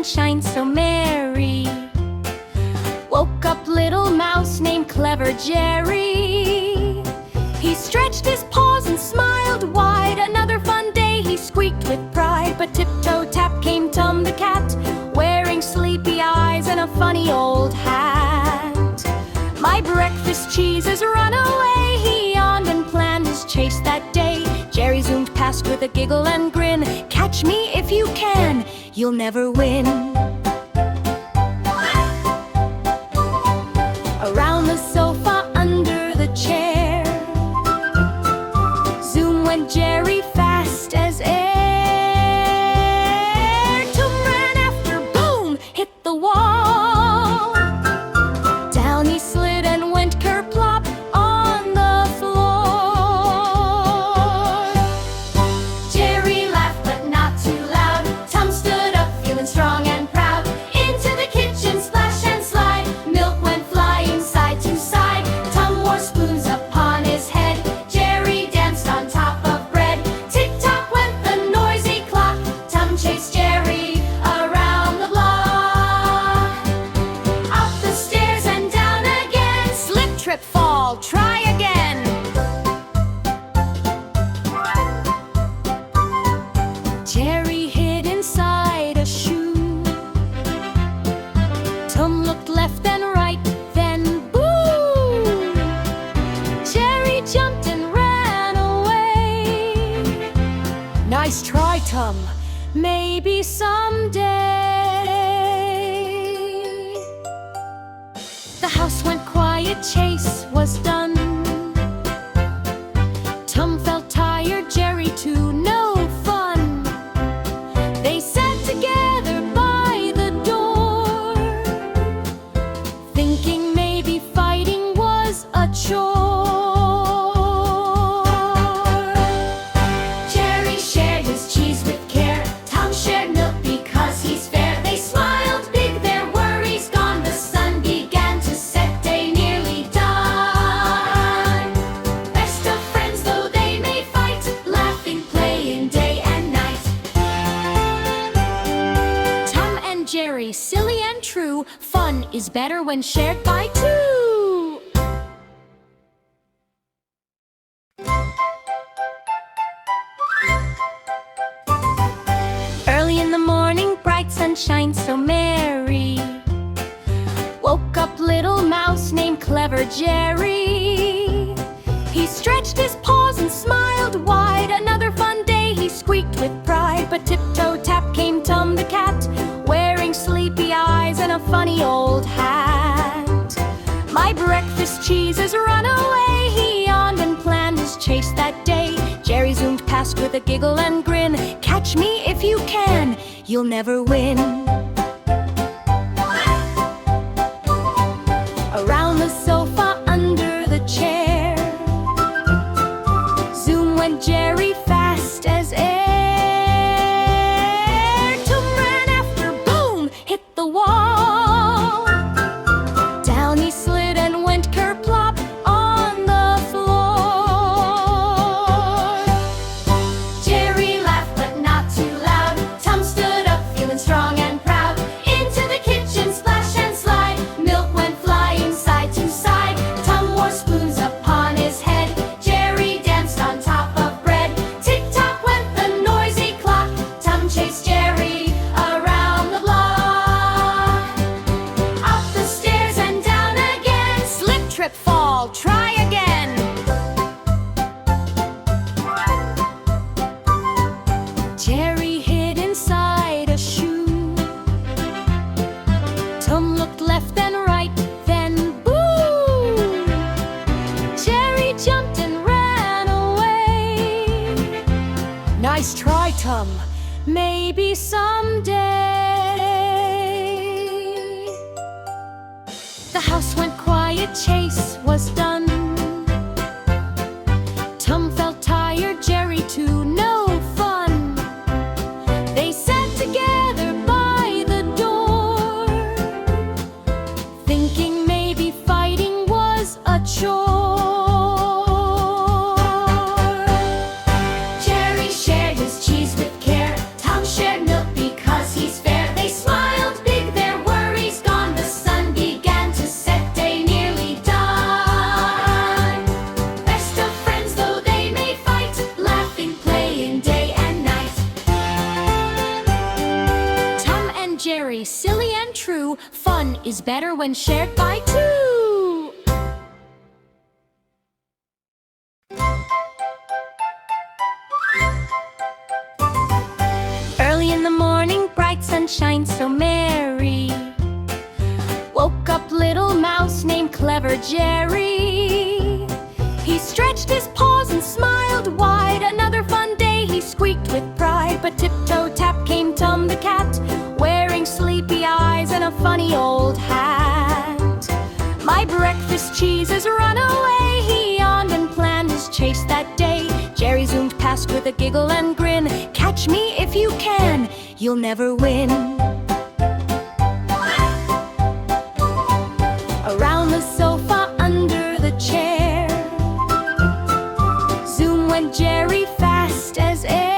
sunshine so merry. Woke up little mouse named Clever Jerry. He stretched his paws and smiled wide. Another fun day, he squeaked with pride. But tiptoe tap came Tum the cat, wearing sleepy eyes and a funny old hat. My breakfast cheese has run away, he yawned and planned his chase that day. Jerry zoomed past with a giggle and grin. Catch me if you can, you'll never win. Around the sofa, under the chair, zoom went Jerry fast as air. Tum ran after, boom, hit the wall. Down he slid and went kerplop on the floor. Jerry laughed but not too loud. Tum stood up feeling strong and proud. Into the kitchen, splash and slide. Milk went flying side to side. Tum wore spoons upon his head. Jerry danced on top of bread. Tick-tock went the noisy clock. Tum chased Jerry around the block. Up the stairs and down again. Slip, trip, fall, try again. Jerry hid inside a shoe. Tum looked left and right, then boo! Jerry jumped and ran away. Nice try, Tum. Maybe someday. The house went quiet, chase was done. Tum felt tired, Jerry too, no fun. They sat together by the door, thinking maybe fighting was a chore. Jerry shared his cheese with care. Tum shared milk because he's fair. They smiled big, their worries gone. The sun began to set, day nearly done. Best of friends though they may fight, laughing, playing day and night. Tum and Jerry, silly and true. Fun is better when shared by two. Early in the morning, bright sunshine so merry. Woke up little mouse named Clever Jerry. He stretched his paws and smiled wide. Another fun day, he squeaked with pride. But tiptoe tap came Tum the cat, wearing sleepy eyes and a funny old hat. My breakfast cheese has run away, he yawned and planned his chase that day. Jerry zoomed past with a giggle and grin. Catch me if you can, you'll never win. Around the sofa, under the chair, zoom went Jerry fast as air. Tum ran after, boom, hit the wall. Down he slid and went kerplop on the floor. Jerry laughed but not too loud. Tum stood up feeling strong and proud. Into the kitchen, splash and slide. Milk went flying side to side. Tum wore spoons upon his head. Jerry danced on top of bread. Tick-tock went the noisy clock. Tum chased Jerry around the block. Up the stairs and down again. Slip, trip, fall, try again. Jerry hid inside a shoe. Tum looked left and right, then boo! Jerry jumped and ran away. Nice try, Tum. Maybe someday. The house went quiet, chase was done. Tum felt tired, Jerry too, no fun. They sat together by the door, thinking maybe fighting was a chore. Jerry shared his cheese with care. Tum shared milk because he's fair. They smiled is better when shared by two. Early in the morning, bright sunshine so merry. Woke up little mouse named Clever Jerry. He stretched his paws and smiled wide. Another fun day, he squeaked with pride. But tip-toe-tap came Tum the cat, wearing sleepy eyes and a funny old hat. My breakfast cheese has run away, he yawned and planned his chase that day. Jerry zoomed past with a giggle and grin. Catch me if you can, you'll never win. Around the sofa, under the chair, zoom went Jerry fast as air.